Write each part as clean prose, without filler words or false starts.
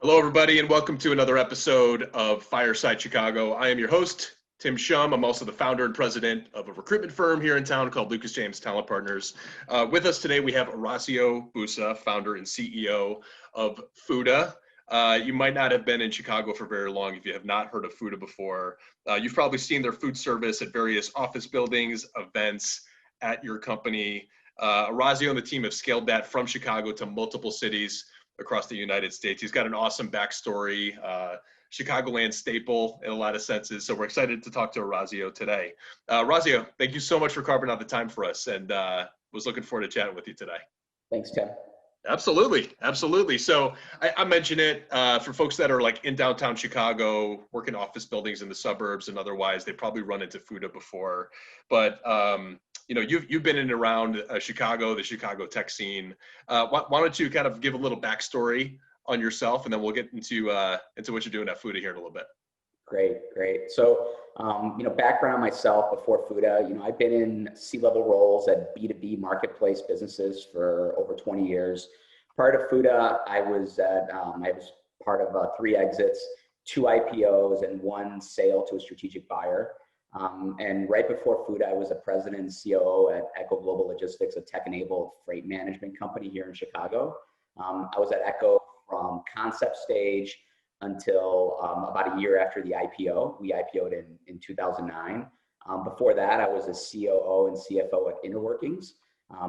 Hello, everybody, and welcome to another episode of Fireside Chicago. I am your host, Tim Shum. I'm also the founder and president of a recruitment firm here in town called Lucas James Talent Partners. With us today, we have Orazio, Buzza, founder and CEO of Fooda. You might not have been in Chicago for very long if you have not heard of Fooda before. You've probably seen their food service at various office buildings, events at your company. Orazio and the team have scaled that from Chicago to multiple cities across the United States. He's got an awesome backstory, Chicagoland staple in a lot of senses. So we're excited to talk to Orazio today. Orazio, thank you so much for carving out the time for us, and was looking forward to chatting with you today. Thanks, Tim. Absolutely. So I mentioned it for folks that are like in downtown Chicago, working office buildings in the suburbs and otherwise, they probably run into Fooda before. But you've been in and around Chicago, the Chicago tech scene. Why don't you kind of give a little backstory on yourself, and then we'll get into what you're doing at Fooda here in a little bit. Great. So, background myself before Fooda, I've been in C-level roles at B2B marketplace businesses for over 20 years. Prior to Fooda, I was part of 3 exits, 2 IPOs, and 1 sale to a strategic buyer. And right before Fooda, I was a president and COO at Echo Global Logistics, a tech-enabled freight management company here in Chicago. I was at Echo from concept stage until about a year after the IPO. We IPO'd in 2009. Before that, I was a COO and CFO at Innerworkings.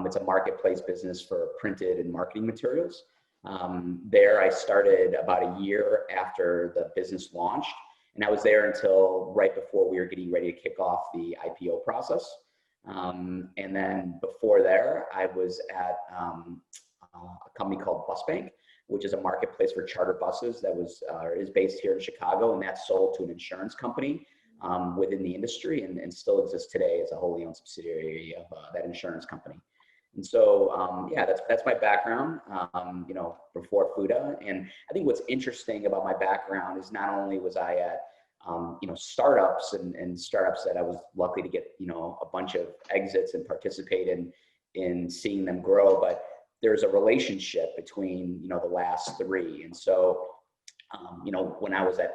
It's a marketplace business for printed and marketing materials. There, I started about a year after the business launched, and I was there until right before we were getting ready to kick off the IPO process. And then before there, I was at a company called Busbank, which is a marketplace for charter buses that is based here in Chicago, and that's sold to an insurance company within the industry and still exists today as a wholly owned subsidiary of that insurance company. And so, that's my background, before Fooda. And I think what's interesting about my background is not only was I at, startups and startups that I was lucky to get, a bunch of exits and participate in seeing them grow, but there's a relationship between, the last 3. And so, when I was at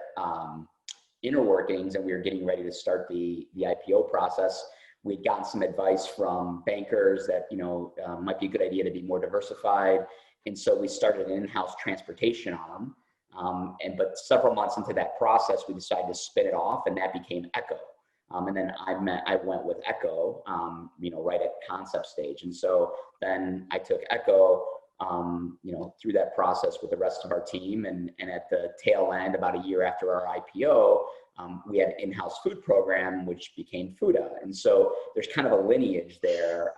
Innerworkings and we were getting ready to start the IPO process, we'd gotten some advice from bankers that, might be a good idea to be more diversified. And so we started an in-house transportation arm. But several months into that process, we decided to spin it off, and that became Echo. And then I went with Echo, right at concept stage. And so then I took Echo, through that process with the rest of our team. And at the tail end, about a year after our IPO, we had an in-house food program, which became Fooda. And so there's kind of a lineage there,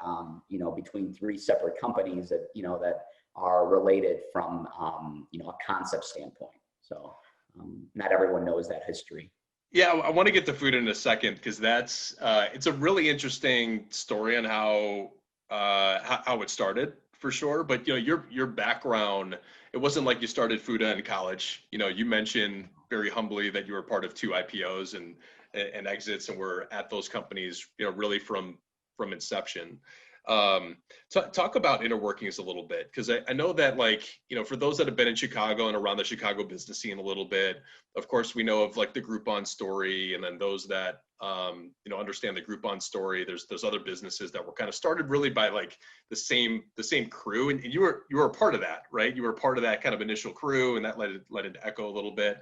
between 3 separate companies that, that are related from, a concept standpoint. So not everyone knows that history. Yeah, I want to get to Fooda in a second because that's it's a really interesting story on how it started for sure. But your background, it wasn't like you started Fooda in college. You mentioned very humbly that you were part of 2 IPOs and exits, and were at those companies, really from inception. Talk about Innerworkings a little bit, because I know that, for those that have been in Chicago and around the Chicago business scene a little bit, of course we know of like the Groupon story, and then those that understand the Groupon story, there's other businesses that were kind of started really by like the same crew, and you were a part of that, right? You were part of that kind of initial crew, and that led into Echo a little bit.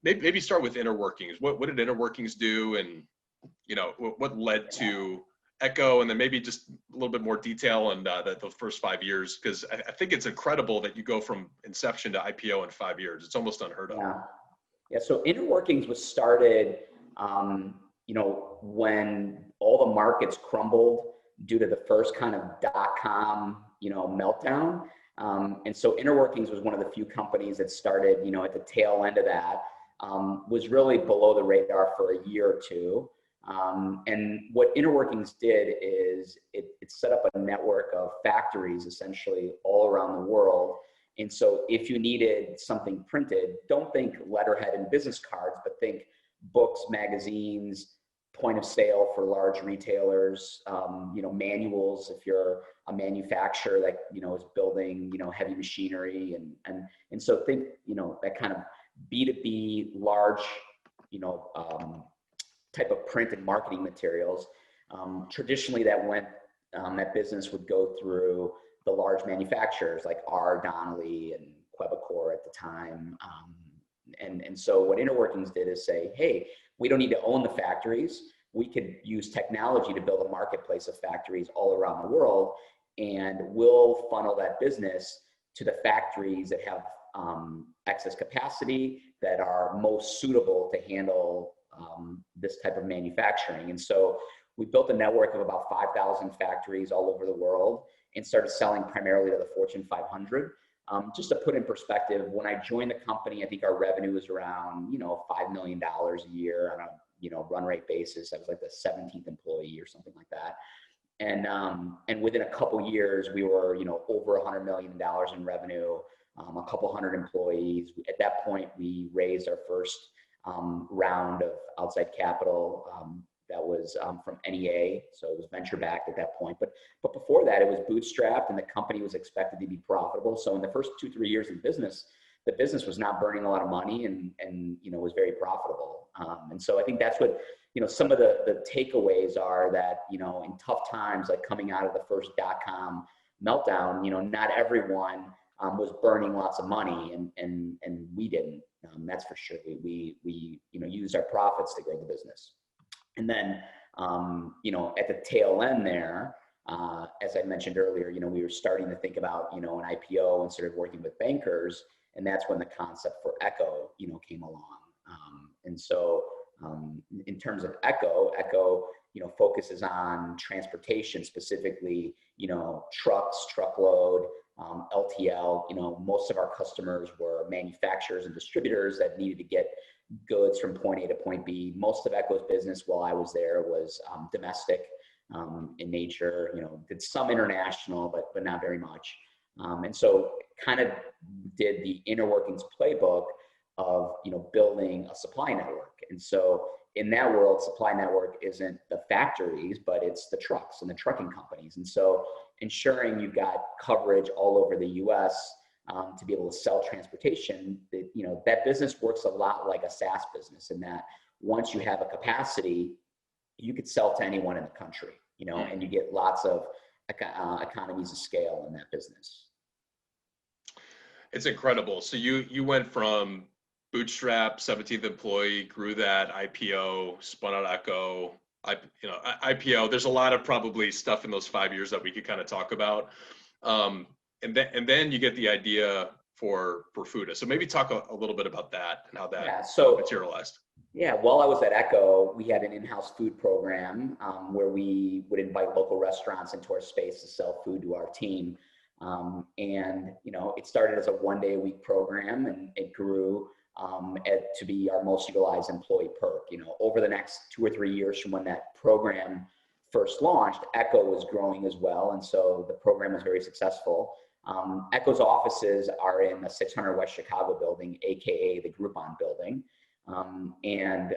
Maybe start with Innerworkings. What did Innerworkings do, and what led to Echo, and then maybe just a little bit more detail on the first 5 years, because I think it's incredible that you go from inception to IPO in 5 years. It's almost unheard of. Yeah. So Innerworkings was started, when all the markets crumbled due to the first kind of .com, meltdown. And so Innerworkings was one of the few companies that started, at the tail end of that, was really below the radar for a year or 2. And what Innerworkings did is it set up a network of factories essentially all around the world. And so if you needed something printed, don't think letterhead and business cards, but think books, magazines, point of sale for large retailers, manuals if you're a manufacturer that, is building, heavy machinery and so think, that kind of B2B large, type of print and marketing materials. Traditionally that business would go through the large manufacturers like R. Donnelley and Quebecor at the time. And so what Innerworkings did is say, hey, we don't need to own the factories. We could use technology to build a marketplace of factories all around the world, and we'll funnel that business to the factories that have excess capacity, that are most suitable to handle this type of manufacturing. And so we built a network of about 5,000 factories all over the world and started selling primarily to the Fortune 500. Just to put in perspective, when I joined the company, I think our revenue was around, $5 million a year on a, run rate basis. I was like the 17th employee or something like that. And within a couple years, we were, over $100 million in revenue, a couple hundred employees. At that point, we raised our first round of outside capital. That was from NEA, so it was venture backed at that point. But before that, it was bootstrapped, and the company was expected to be profitable. So in the first 2-3 years in business, the business was not burning a lot of money and was very profitable. And so I think that's what some of the takeaways are, that in tough times like coming out of the first .com meltdown, not everyone was burning lots of money, and we didn't. That's for sure. We used our profits to grow the business. And then, at the tail end there, as I mentioned earlier, we were starting to think about, an IPO and started working with bankers. And that's when the concept for Echo, came along. And so in terms of Echo, focuses on transportation, specifically, trucks, truckload, LTL. Most of our customers were manufacturers and distributors that needed to get goods from point A to point B. Most of Echo's business while I was there was domestic in nature, did some international, but not very much. And so kind of did the Innerworkings playbook of, building a supply network. And so in that world, supply network isn't the factories, but it's the trucks and the trucking companies. And so ensuring you've got coverage all over the US to be able to sell transportation, that business works a lot like a SaaS business, in that once you have a capacity, you could sell to anyone in the country, and you get lots of economies of scale in that business. It's incredible. So you went from bootstrap, 17th employee, grew that, IPO, spun out Echo, IPO. There's a lot of probably stuff in those 5 years that we could kind of talk about. And then you get the idea for Fooda. So maybe talk a little bit about that and how that materialized. Yeah, while I was at Echo, we had an in-house food program where we would invite local restaurants into our space to sell food to our team. And it started as a 1-day-a-week program, and it grew to be our most utilized employee perk. Over the next 2 or 3 years from when that program first launched, Echo was growing as well, and so the program was very successful. Echo's offices are in the 600 West Chicago building, aka the Groupon building, and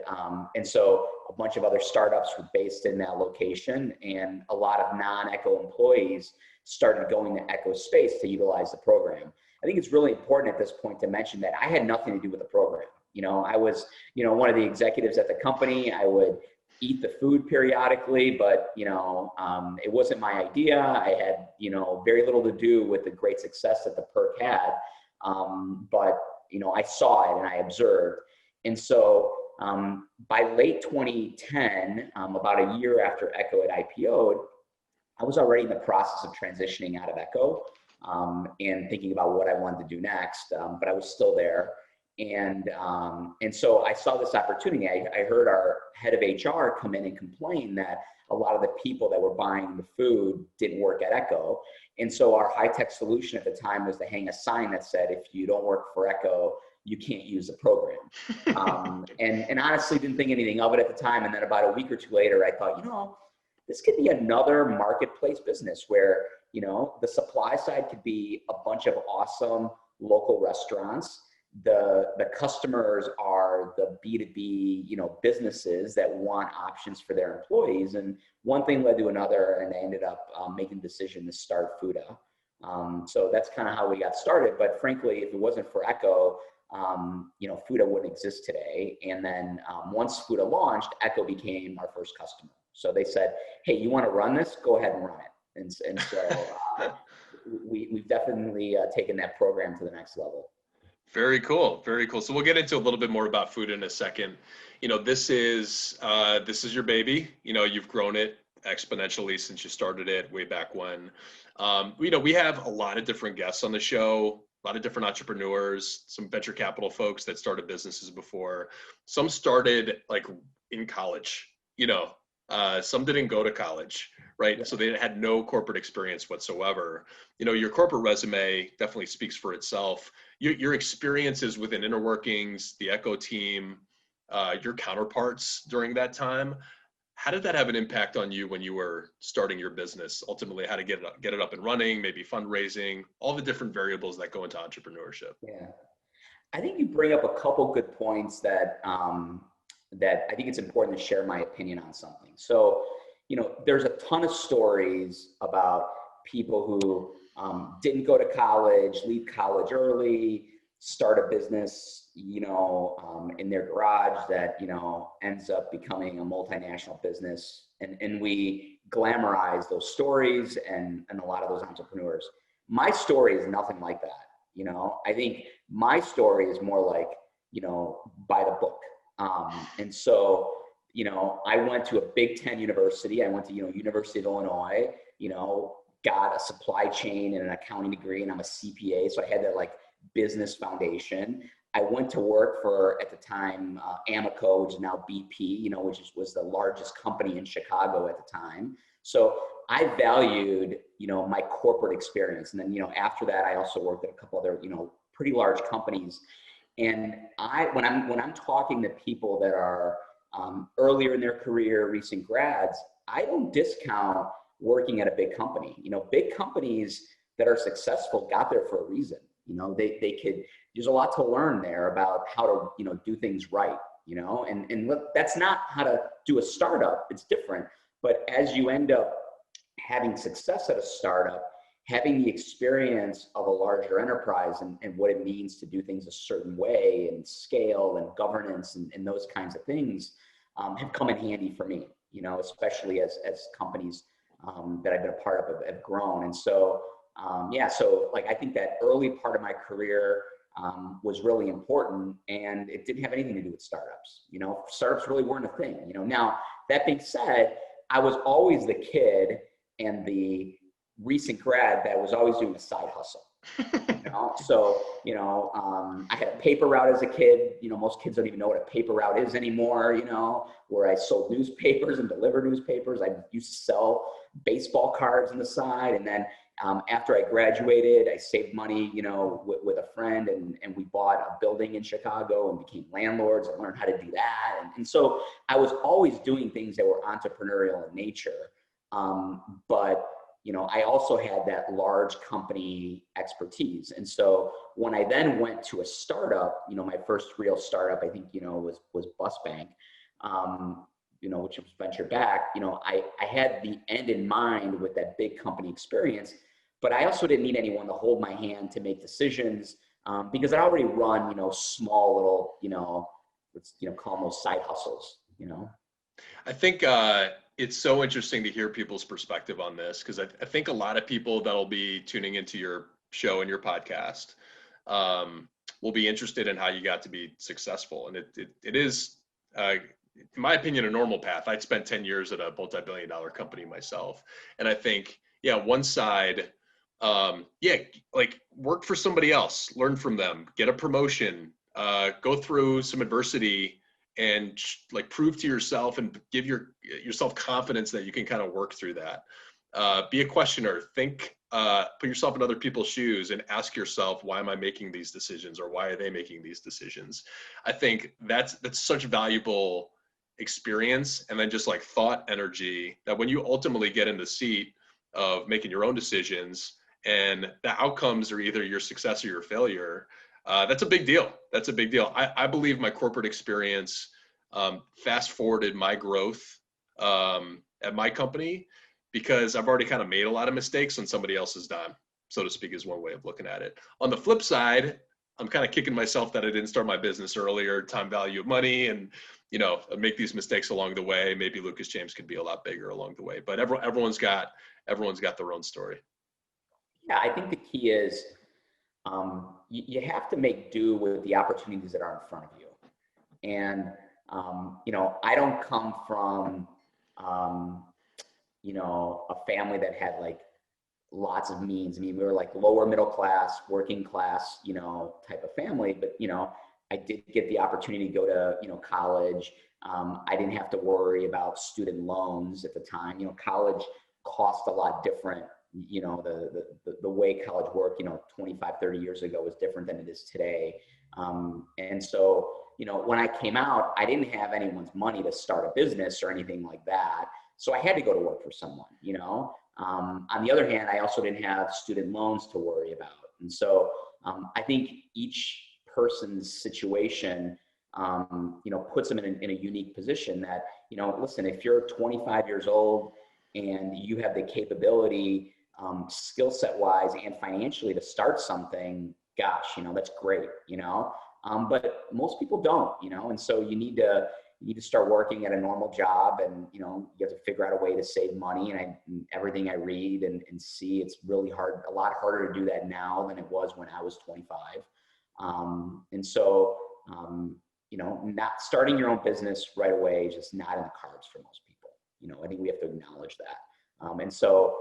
so a bunch of other startups were based in that location, and a lot of non-Echo employees started going to Echo space to utilize the program. I think it's really important at this point to mention that I had nothing to do with the program. I was, one of the executives at the company. I would eat the food periodically, but, it wasn't my idea. I had, very little to do with the great success that the perk had. But, I saw it and I observed. And so by late 2010, about a year after Echo had IPO'd, I was already in the process of transitioning out of Echo and thinking about what I wanted to do next, but I was still there. And so I saw this opportunity. I heard our head of HR come in and complain that a lot of the people that were buying the food didn't work at Echo. And so our high-tech solution at the time was to hang a sign that said, if you don't work for Echo, you can't use the program. And honestly, didn't think anything of it at the time. And then about a week or two later, I thought, this could be another marketplace business where, the supply side could be a bunch of awesome local restaurants the customers are the B2B, businesses that want options for their employees. And one thing led to another, and I ended up making the decision to start Fooda. So that's kind of how we got started. But frankly, if it wasn't for Echo, Fooda wouldn't exist today. And then once Fooda launched, Echo became our first customer. So they said, hey, you want to run this? Go ahead and run it. And so we've definitely taken that program to the next level. Very cool. Very cool. So we'll get into a little bit more about Fooda in a second. This is your baby. You've grown it exponentially since you started it way back when. We have a lot of different guests on the show, a lot of different entrepreneurs, some venture capital folks that started businesses before. Some started like in college, some didn't go to college, right? Yeah. So they had no corporate experience whatsoever. Your corporate resume definitely speaks for itself. Your experiences within Innerworkings, the Echo team, your counterparts during that time, how did that have an impact on you when you were starting your business? Ultimately, how to get it up and running, maybe fundraising, all the different variables that go into entrepreneurship. Yeah, I think you bring up a couple good points that that I think it's important to share my opinion on something. So, there's a ton of stories about people who didn't go to college, leave college early, start a business, in their garage that, ends up becoming a multinational business. And we glamorize those stories and a lot of those entrepreneurs. My story is nothing like that. I think my story is more like, by the book. And so, I went to a Big Ten university. I went to, University of Illinois, got a supply chain and an accounting degree, and I'm a CPA. So I had that like business foundation. I went to work for, at the time, Amoco, which is now BP, which was the largest company in Chicago at the time. So I valued, my corporate experience. And then, after that, I also worked at a couple other, pretty large companies. And when I'm talking to people that are earlier in their career, recent grads, I don't discount working at a big company. Big companies that are successful got there for a reason. They could, there's a lot to learn there about how to, do things right, and look, that's not how to do a startup. It's different. But as you end up having success at a startup, having the experience of a larger enterprise and what it means to do things a certain way and scale and governance and those kinds of things have come in handy for me, especially as companies that I've been a part of have grown. And so, so like, I think that early part of my career was really important, and it didn't have anything to do with startups. Startups really weren't a thing. Now, that being said, I was always the kid and the recent grad that was always doing a side hustle. So, I had a paper route as a kid. Most kids don't even know what a paper route is anymore, where I sold newspapers and delivered newspapers. I used to sell baseball cards on the side. And then after I graduated, I saved money, with a friend, and we bought a building in Chicago and became landlords and learned how to do that. And so I was always doing things that were entrepreneurial in nature. But I also had that large company expertise. And so when I then went to a startup, my first real startup, I think, was Bus Bank, which was venture back, I had the end in mind with that big company experience, but I also didn't need anyone to hold my hand to make decisions, because I already run, small little, let's, call them those side hustles, I think it's so interesting to hear people's perspective on this, because I think a lot of people that'll be tuning into your show and your podcast will be interested in how you got to be successful. And it is, in my opinion, a normal path. I'd spent 10 years at a multi-billion-dollar company myself. And I think, one side, like work for somebody else, learn from them, get a promotion, go through some adversity, and like prove to yourself and give yourself confidence that you can kind of work through that. Be a questioner, think, put yourself in other people's shoes and ask yourself, why am I making these decisions, or why are they making these decisions? I think that's such valuable experience, and then just like thought energy, that when you ultimately get in the seat of making your own decisions and the outcomes are either your success or your failure, That's a big deal. That's a big deal. I believe my corporate experience fast forwarded my growth at my company because I've already kind of made a lot of mistakes on somebody else's dime, so to speak, is one way of looking at it. On the flip side, I'm kind of kicking myself that I didn't start my business earlier, time value of money, and make these mistakes along the way. Maybe Lucas James could be a lot bigger along the way, but everyone's got their own story. Yeah, I think the key is you have to make do with the opportunities that are in front of you. And, I don't come from, a family that had like lots of means. I mean, we were like lower middle class, working class, type of family, but, I did get the opportunity to go to, college. I didn't have to worry about student loans at the time. College cost a lot different. The way college worked, 25, 30 years ago was different than it is today. And so, when I came out, I didn't have anyone's money to start a business or anything like that. So I had to go to work for someone, On the other hand, I also didn't have student loans to worry about. And so I think each person's situation, puts them in a unique position that, listen, if you're 25 years old and you have the capability, skill set wise and financially to start something, gosh, that's great, but most people don't, and so you need to start working at a normal job, and, you have to figure out a way to save money. And everything I read and see, it's really hard, a lot harder to do that now than it was when I was 25. And so, not starting your own business right away is just not in the cards for most people. I think we have to acknowledge that. And so,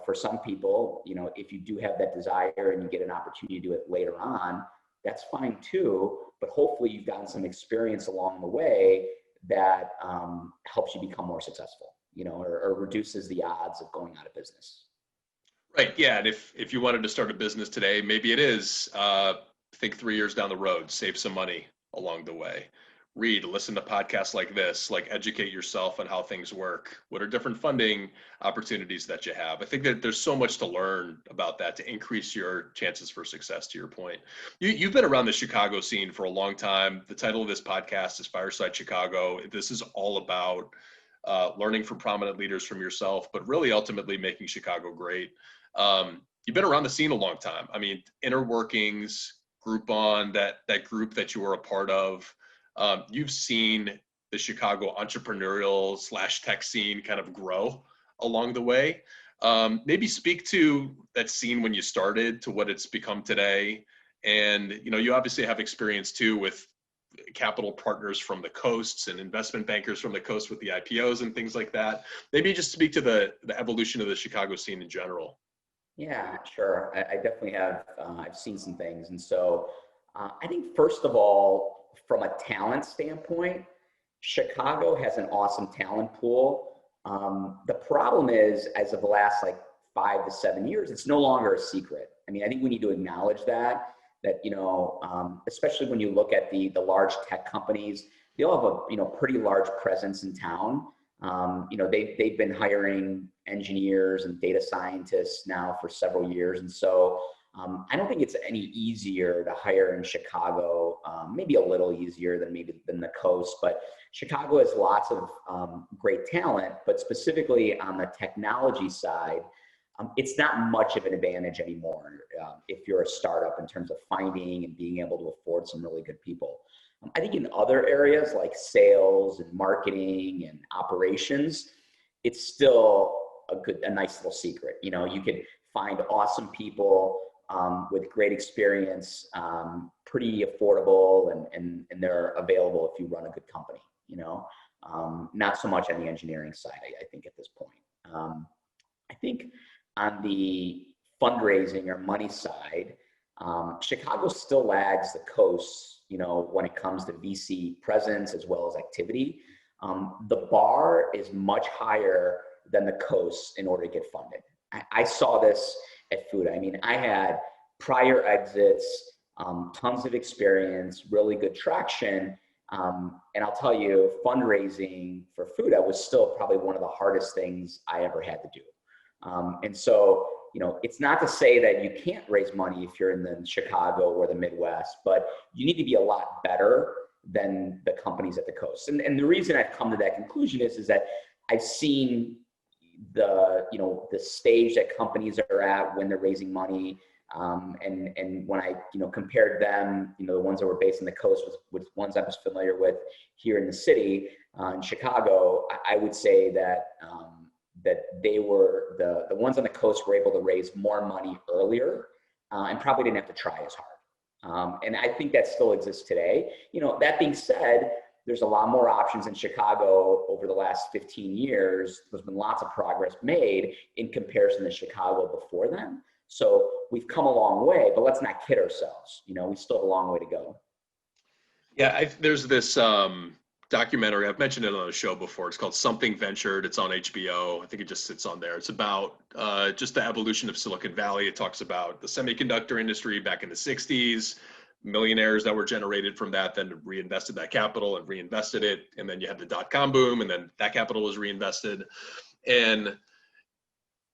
for some people, if you do have that desire and you get an opportunity to do it later on, that's fine too. But hopefully you've gotten some experience along the way that helps you become more successful, or reduces the odds of going out of business. Right. Yeah. And if you wanted to start a business today, maybe it is think 3 years down the road, save some money along the way. Read, listen to podcasts like this, like educate yourself on how things work. What are different funding opportunities that you have? I think that there's so much to learn about that to increase your chances for success, to your point. You've been around the Chicago scene for a long time. The title of this podcast is Fireside Chicago. This is all about learning from prominent leaders from yourself, but really ultimately making Chicago great. You've been around the scene a long time. I mean, Innerworkings, Groupon, that group that you were a part of. You've seen the Chicago entrepreneurial / tech scene kind of grow along the way. Maybe speak to that scene when you started to what it's become today. And, you obviously have experience too with capital partners from the coasts and investment bankers from the coast with the IPOs and things like that. Maybe just speak to the evolution of the Chicago scene in general. Yeah, sure. I definitely have. I've seen some things. And so I think, first of all, from a talent standpoint, Chicago has an awesome talent pool. The problem is, as of the last 5 to 7 years, it's no longer a secret. I mean, I think we need to acknowledge that especially when you look at the large tech companies, they all have a pretty large presence in town. They've been hiring engineers and data scientists now for several years. And so I don't think it's any easier to hire in Chicago, maybe a little easier than the coast, but Chicago has lots of great talent, but specifically on the technology side, it's not much of an advantage anymore if you're a startup in terms of finding and being able to afford some really good people. I think in other areas like sales and marketing and operations, it's still a nice little secret. You can find awesome people with great experience, pretty affordable, and they're available if you run a good company. Not so much on the engineering side, I think at this point. I think on the fundraising or money side, Chicago still lags the coast, when it comes to VC presence as well as activity. The bar is much higher than the coast in order to get funded. I saw this at Fooda. I mean, I had prior exits, tons of experience, really good traction. And I'll tell you, fundraising for Fooda was still probably one of the hardest things I ever had to do. And so, it's not to say that you can't raise money if you're in the Chicago or the Midwest, but you need to be a lot better than the companies at the coast. And the reason I've come to that conclusion is that I've seen the stage that companies are at when they're raising money. And when I, compared them, the ones that were based on the coast with ones I was familiar with here in the city, in Chicago, I would say that, that they were, the ones on the coast were able to raise more money earlier, and probably didn't have to try as hard. And I think that still exists today. That being said, there's a lot more options in Chicago over the last 15 years. There's been lots of progress made in comparison to Chicago before then. So we've come a long way, but let's not kid ourselves. We still have a long way to go. Yeah, there's this documentary, I've mentioned it on the show before. It's called Something Ventured. It's on HBO. I think it just sits on there. It's about just the evolution of Silicon Valley. It talks about the semiconductor industry back in the 60s, millionaires that were generated from that, then reinvested that capital and reinvested it. And then you had the dot-com boom, and then that capital was reinvested. And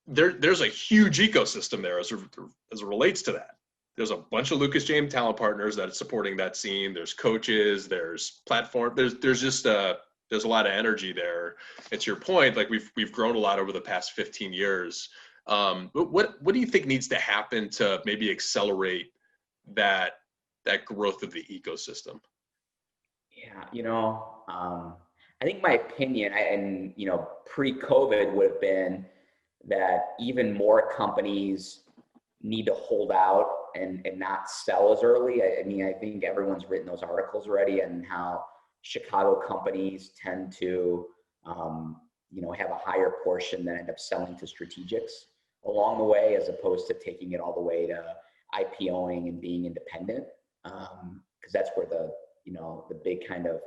there's a huge ecosystem there as it relates to that. There's a bunch of Lucas James talent partners that are supporting that scene. There's coaches, there's platform, there's just there's a lot of energy there. It's your point, like we've grown a lot over the past 15 years. But what do you think needs to happen to maybe accelerate that growth of the ecosystem? Yeah, I think my opinion, and pre-COVID would have been that even more companies need to hold out and not sell as early. I think everyone's written those articles already and how Chicago companies tend to, have a higher portion that end up selling to strategics along the way, as opposed to taking it all the way to IPOing and being independent. Because that's where the big kind of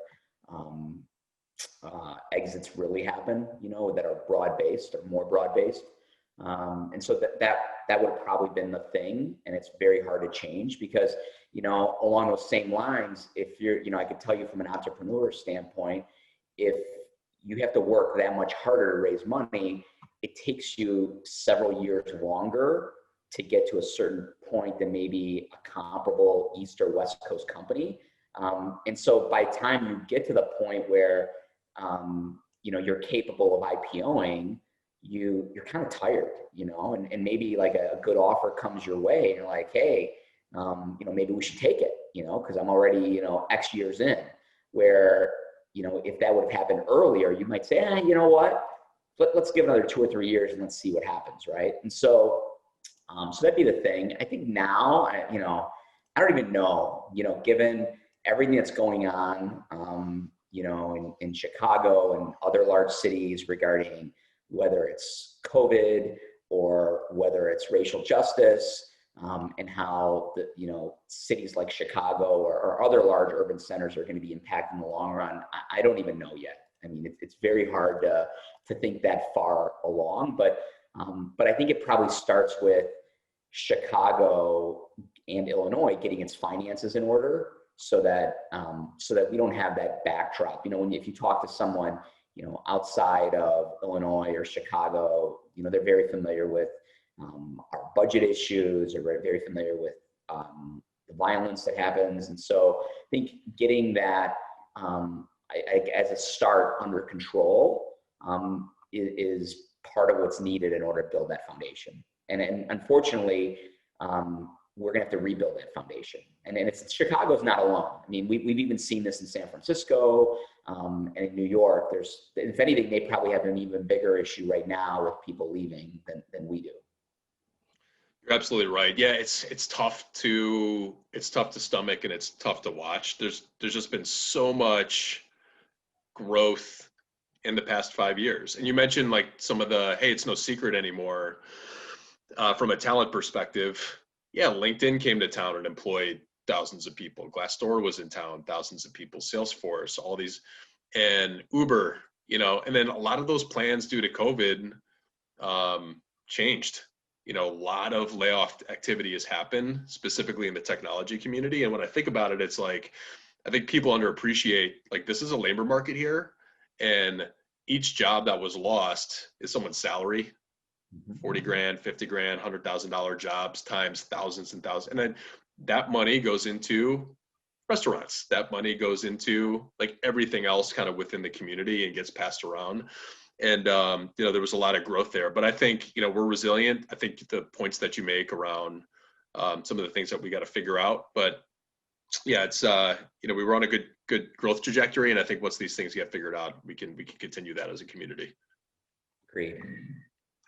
exits really happen, that are broad-based or more broad-based. And so that would have probably been the thing. And it's very hard to change because, along those same lines, if you're, I could tell you from an entrepreneur standpoint, if you have to work that much harder to raise money, it takes you several years longer to get to a certain point than maybe a comparable East or West Coast company. And so by the time you get to the point where, you're capable of IPOing, you're kind of tired, and maybe like a good offer comes your way and you're like, hey, maybe we should take it, because I'm already, X years in. Where, if that would have happened earlier, you might say, you know what, let's give another 2 or 3 years and let's see what happens, right? And so, so that'd be the thing. I think now, I don't even know, given everything that's going on, in Chicago and other large cities regarding whether it's COVID or whether it's racial justice, and how cities like Chicago or other large urban centers are going to be impacted in the long run. I don't even know yet. I mean, it's very hard to think that far along, but I think it probably starts with Chicago and Illinois getting its finances in order, so that we don't have that backdrop. If you talk to someone, outside of Illinois or Chicago, they're very familiar with our budget issues, or very familiar with the violence that happens. And so I think getting that as a start under control is part of what's needed in order to build that foundation. And unfortunately, we're gonna have to rebuild that foundation. And Chicago's not alone. I mean, we've even seen this in San Francisco and in New York. If anything, they probably have an even bigger issue right now with people leaving than we do. You're absolutely right. Yeah, it's tough to stomach, and it's tough to watch. There's just been so much growth in the past 5 years. And you mentioned like some of the, hey, it's no secret anymore from a talent perspective. Yeah, LinkedIn came to town and employed thousands of people. Glassdoor was in town, thousands of people. Salesforce, all these, and Uber, and then a lot of those plans due to COVID changed. A lot of layoff activity has happened, specifically in the technology community. And when I think about it, it's like, I think people underappreciate, like, this is a labor market here, and each job that was lost is someone's salary. 40 grand, 50 grand, $100,000 jobs times thousands and thousands. And then that money goes into restaurants. That money goes into like everything else kind of within the community and gets passed around. And, there was a lot of growth there, but I think, we're resilient. I think the points that you make around some of the things that we got to figure out, but yeah, it's, we were on a good growth trajectory. And I think once these things get figured out, we can continue that as a community. Great.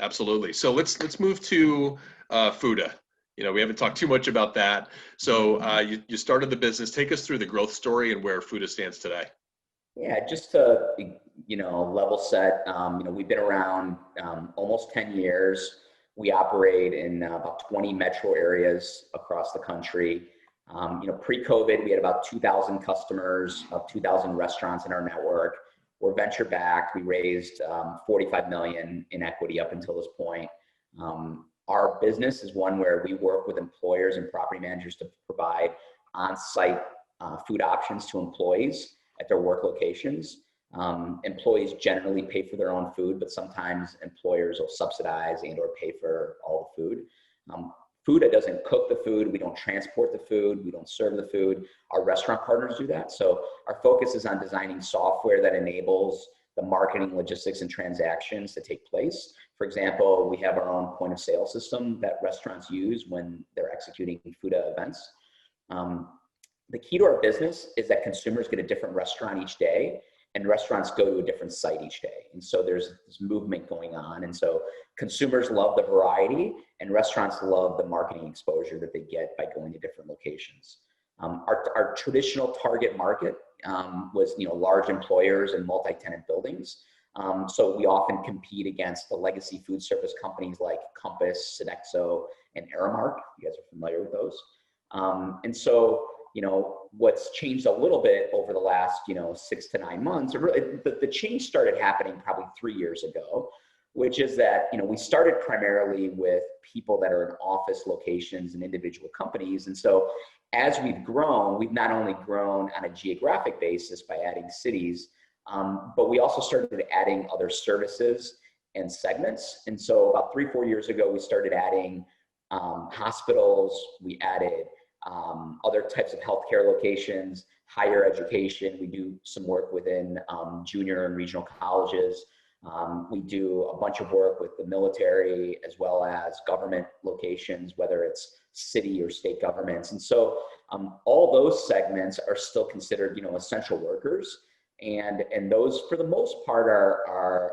Absolutely. So let's move to Fooda. We haven't talked too much about that. So you started the business. Take us through the growth story and where Fooda stands today. Yeah, just to, level set, we've been around almost 10 years. We operate in about 20 metro areas across the country. Pre-COVID, we had about 2,000 customers, about 2,000 restaurants in our network. We're venture backed. We raised 45 million in equity up until this point. Our business is one where we work with employers and property managers to provide on-site food options to employees at their work locations. Employees generally pay for their own food, but sometimes employers will subsidize and or pay for all the food. Fooda doesn't cook the food. We don't transport the food. We don't serve the food. Our restaurant partners do that. So our focus is on designing software that enables the marketing, logistics, and transactions to take place. For example, we have our own point of sale system that restaurants use when they're executing Fooda events. The key to our business is that consumers get a different restaurant each day, and restaurants go to a different site each day. And so there's this movement going on. And so consumers love the variety, and restaurants love the marketing exposure that they get by going to different locations. Our traditional target market was large employers and multi-tenant buildings. So we often compete against the legacy food service companies like Compass, Sodexo, and Aramark. You guys are familiar with those. And so what's changed a little bit over the last 6 to 9 months, the change started happening probably 3 years ago, which is that we started primarily with people that are in office locations and individual companies. And so as we've grown, we've not only grown on a geographic basis by adding cities, but we also started adding other services and segments. And so about 3-4 years ago, we started adding hospitals. We added other types of healthcare locations, higher education. We do some work within junior and regional colleges. We do a bunch of work with the military as well as government locations, whether it's city or state governments. And so all those segments are still considered, essential workers. And those, for the most part, are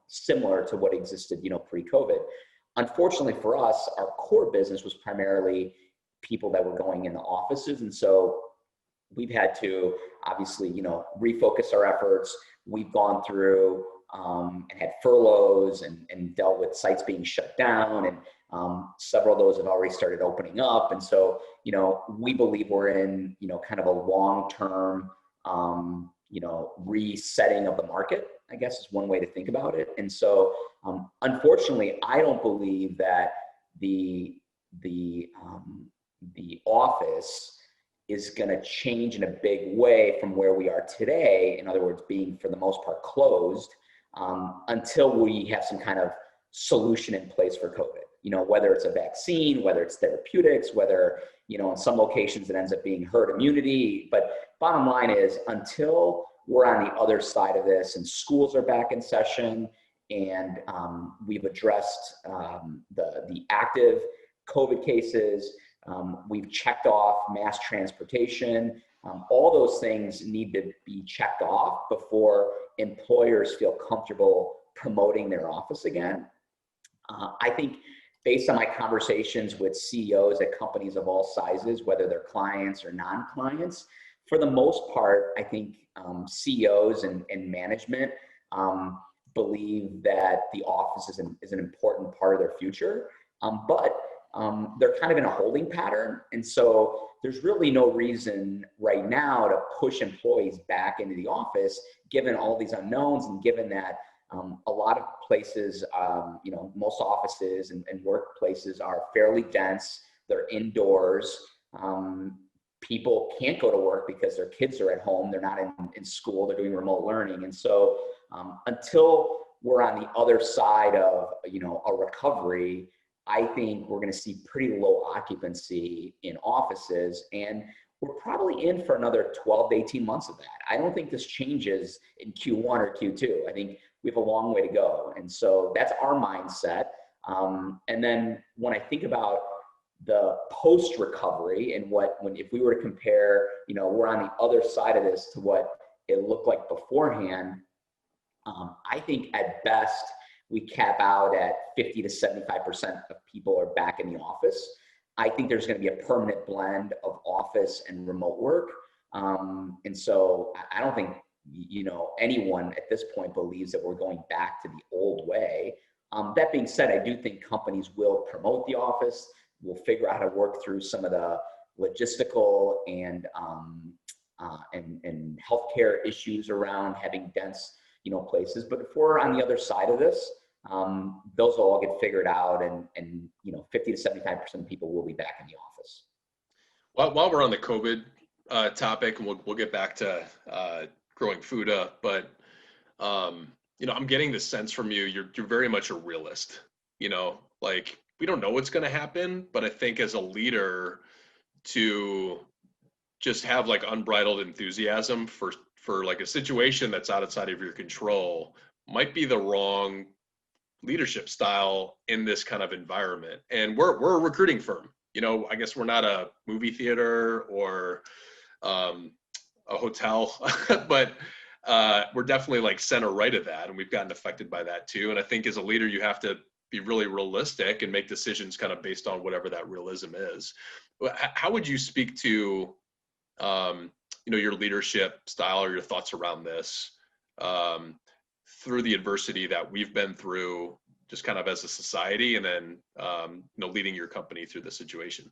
similar to what existed, pre-COVID. Unfortunately for us, our core business was primarily people that were going in the offices. And so we've had to obviously, refocus our efforts. We've gone through and had furloughs and dealt with sites being shut down. And several of those have already started opening up. And so, we believe we're in, kind of a long-term, resetting of the market, I guess is one way to think about it. And so, unfortunately, I don't believe that the office is going to change in a big way from where we are today. In other words, being for the most part closed until we have some kind of solution in place for COVID. Whether it's a vaccine, whether it's therapeutics, whether, in some locations it ends up being herd immunity. But bottom line is, until we're on the other side of this and schools are back in session and we've addressed the active COVID cases, we've checked off mass transportation. All those things need to be checked off before employers feel comfortable promoting their office again. I think based on my conversations with CEOs at companies of all sizes, whether they're clients or non-clients, for the most part, I think CEOs and management believe that the office is an important part of their future, but they're kind of in a holding pattern. And so there's really no reason right now to push employees back into the office, given all these unknowns and given that a lot of places, most offices and workplaces are fairly dense. They're indoors. People can't go to work because their kids are at home. They're not in school. They're doing remote learning. And so until we're on the other side of, a recovery, I think we're going to see pretty low occupancy in offices, and we're probably in for another 12 to 18 months of that. I don't think this changes in Q1 or Q2. I think we have a long way to go. And so that's our mindset. And then when I think about the post recovery and if we were to compare, we're on the other side of this to what it looked like beforehand, I think at best we cap out at 50 to 75% of people are back in the office. I think there's going to be a permanent blend of office and remote work. And so I don't think, anyone at this point believes that we're going back to the old way. That being said, I do think companies will promote the office. We'll figure out how to work through some of the logistical and healthcare issues around having dense, places. But if we're on the other side of this, those will all get figured out, and 50 to 75% of people will be back in the office. While we're on the COVID topic, and we'll get back to growing Fooda, but I'm getting the sense from you, you're very much a realist. Like, we don't know what's going to happen, but I think as a leader, to just have like unbridled enthusiasm for like a situation that's outside of your control might be the wrong leadership style in this kind of environment. And we're a recruiting firm. I guess we're not a movie theater or a hotel, but we're definitely like center right of that, and we've gotten affected by that too. And I think as a leader, you have to be really realistic and make decisions kind of based on whatever that realism is. How would you speak to your leadership style or your thoughts around this through the adversity that we've been through, just kind of as a society, and then leading your company through the situation?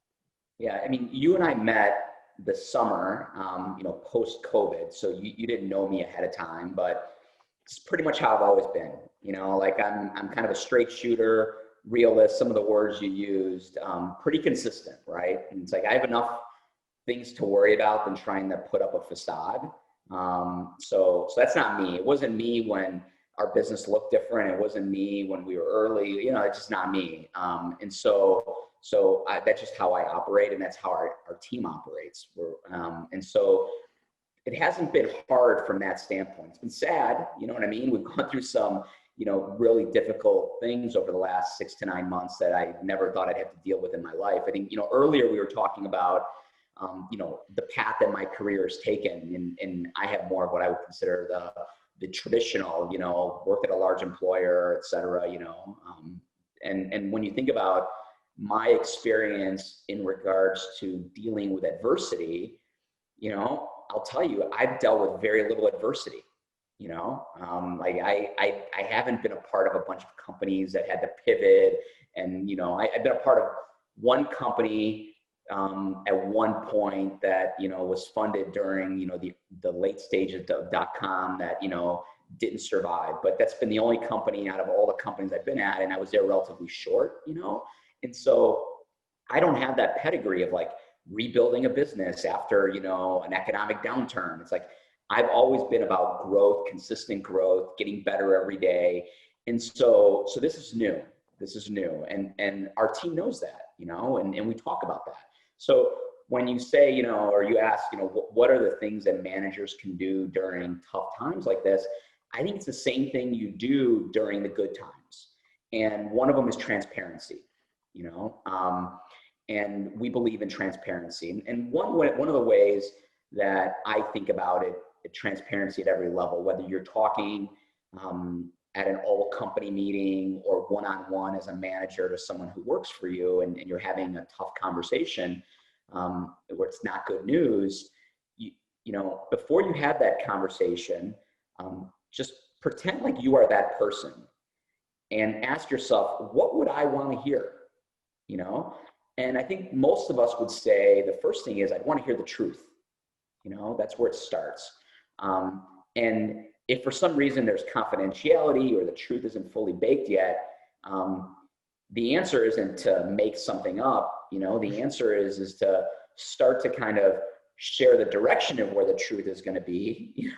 Yeah, I mean, you and I met this summer, post COVID. So you didn't know me ahead of time, but it's pretty much how I've always been. Like I'm kind of a straight shooter, realist. Some of the words you used, pretty consistent, right? And it's like I have enough things to worry about than trying to put up a facade. So that's not me. It wasn't me when our business looked different. It wasn't me when we were early. It's just not me. And so that's just how I operate, and that's how our team operates. And so it hasn't been hard from that standpoint. It's been sad, you know what I mean? We've gone through some, really difficult things over the last 6 to 9 months that I never thought I'd have to deal with in my life. I think, earlier we were talking about, the path that my career has taken, and I have more of what I would consider the traditional, work at a large employer, et cetera, and when you think about my experience in regards to dealing with adversity, I'll tell you, I've dealt with very little adversity. Like I haven't been a part of a bunch of companies that had to pivot, and I've been a part of one company at one point that was funded during the late stages of .com that didn't survive. But that's been the only company out of all the companies I've been at, and I was there relatively short. And so I don't have that pedigree of like rebuilding a business after an economic downturn. It's like I've always been about growth, consistent growth, getting better every day. And so this is new. This is new, and our team knows that, and we talk about that. So when you say, or you ask, what are the things that managers can do during tough times like this? I think it's the same thing you do during the good times. And one of them is transparency, and we believe in transparency. And one of the ways that I think about it, transparency at every level, whether you're talking at an all company meeting or one-on-one as a manager to someone who works for you, and you're having a tough conversation where it's not good news, before you have that conversation, just pretend like you are that person and ask yourself, what would I want to hear? And I think most of us would say the first thing is I'd want to hear the truth. That's where it starts. And if for some reason there's confidentiality or the truth isn't fully baked yet, the answer isn't to make something up. The answer is to start to kind of share the direction of where the truth is going to be,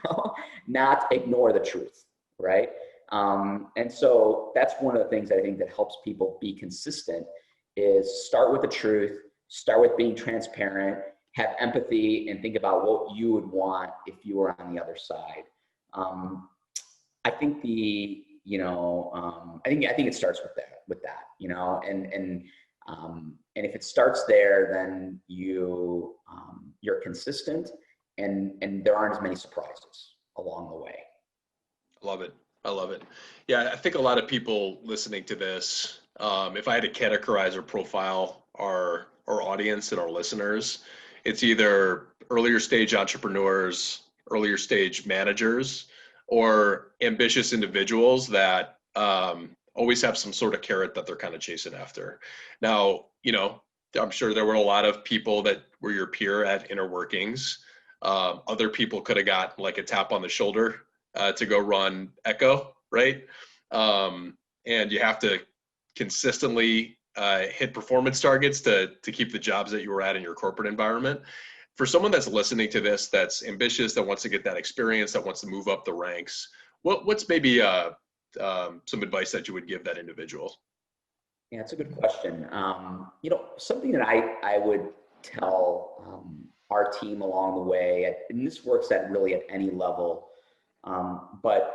not ignore the truth, right? And so that's one of the things I think that helps people be consistent is start with the truth, start with being transparent, have empathy, and think about what you would want if you were on the other side. I think I think it starts with that, and if it starts there, then you're consistent, and there aren't as many surprises along the way. Love it. I love it. Yeah, I think a lot of people listening to this, if I had to categorize or profile our audience and our listeners, it's either earlier stage entrepreneurs, earlier stage managers, or ambitious individuals that always have some sort of carrot that they're kind of chasing after. Now, I'm sure there were a lot of people that were your peer at Innerworkings. Other people could have got like a tap on the shoulder to go run Echo, right? And you have to consistently hit performance targets to keep the jobs that you were at in your corporate environment. For someone that's listening to this, that's ambitious, that wants to get that experience, that wants to move up the ranks, what's maybe some advice that you would give that individual? Yeah, it's a good question. Something that I would tell our team along the way, and this works at any level, but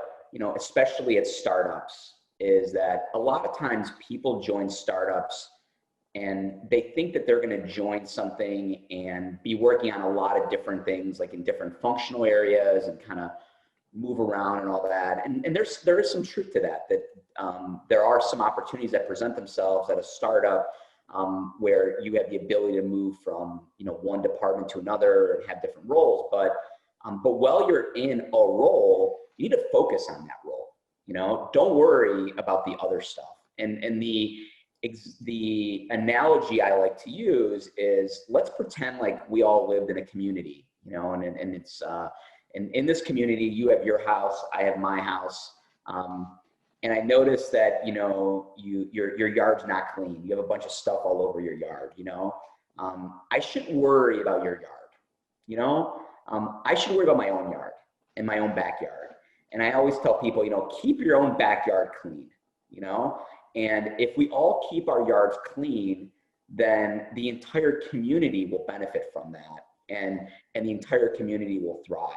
especially at startups, is that a lot of times people join startups and they think that they're going to join something and be working on a lot of different things, like in different functional areas, and kind of move around and all that. And there is some truth to that there are some opportunities that present themselves at a startup where you have the ability to move from one department to another and have different roles. But while you're in a role, you need to focus on that role. Don't worry about the other stuff. And the analogy I like to use is, let's pretend like we all lived in a community, and it's in this community, you have your house, I have my house, and I noticed that your yard's not clean. You have a bunch of stuff all over your yard. I shouldn't worry about your yard. I should worry about my own yard and my own backyard. And I always tell people, keep your own backyard clean. And if we all keep our yards clean, then the entire community will benefit from that, and the entire community will thrive.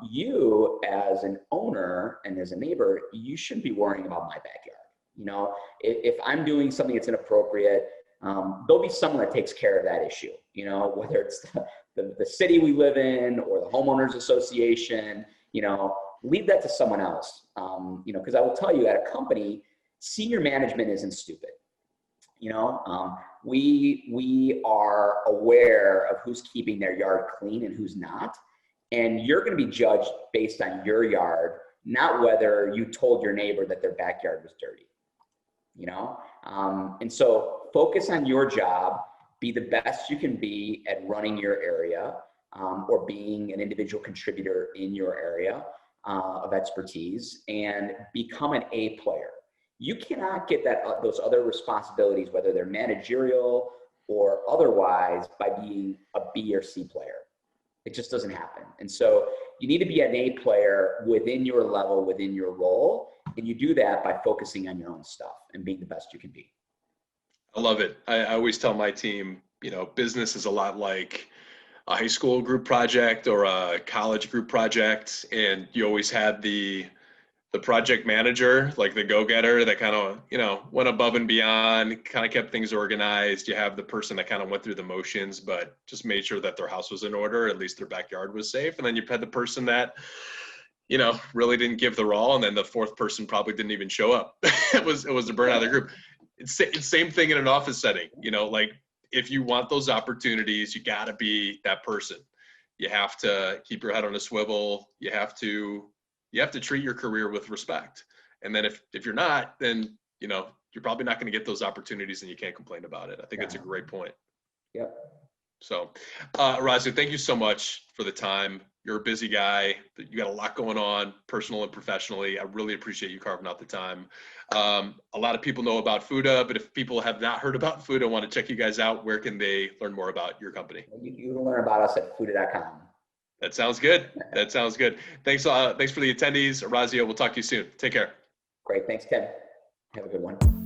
You as an owner and as a neighbor, you shouldn't be worrying about my backyard. If I'm doing something that's inappropriate, there'll be someone that takes care of that issue, whether it's the city we live in or the homeowners association, leave that to someone else. Because I will tell you, at a company, senior management isn't stupid. We are aware of who's keeping their yard clean and who's not. And you're going to be judged based on your yard, not whether you told your neighbor that their backyard was dirty. And so focus on your job, be the best you can be at running your area, or being an individual contributor in your area of expertise, and become an A player. You cannot get those other responsibilities, whether they're managerial or otherwise, by being a B or C player. It just doesn't happen. And so you need to be an A player within your level, within your role. And you do that by focusing on your own stuff and being the best you can be. I love it. I always tell my team, business is a lot like a high school group project or a college group project. And you always had the project manager, like the go-getter that kind of, went above and beyond, kind of kept things organized. You have the person that kind of went through the motions, but just made sure that their house was in order, at least their backyard was safe. And then you had the person that, really didn't give their all. And then the fourth person probably didn't even show up. it was the burnout of the group. It's same thing in an office setting, like if you want those opportunities, you gotta be that person. You have to keep your head on a swivel. You have to treat your career with respect. And then if you're not, then, you're probably not going to get those opportunities and you can't complain about it. I think that's a great point. Yep. So, Orazio, thank you so much for the time. You're a busy guy. You got a lot going on, personal and professionally. I really appreciate you carving out the time. A lot of people know about Fooda, but if people have not heard about Fooda, want to check you guys out, where can they learn more about your company? You can learn about us at Fooda.com. That sounds good. That sounds good. Thanks for the attendees. Orazio, we'll talk to you soon. Take care. Great. Thanks, Tim. Have a good one.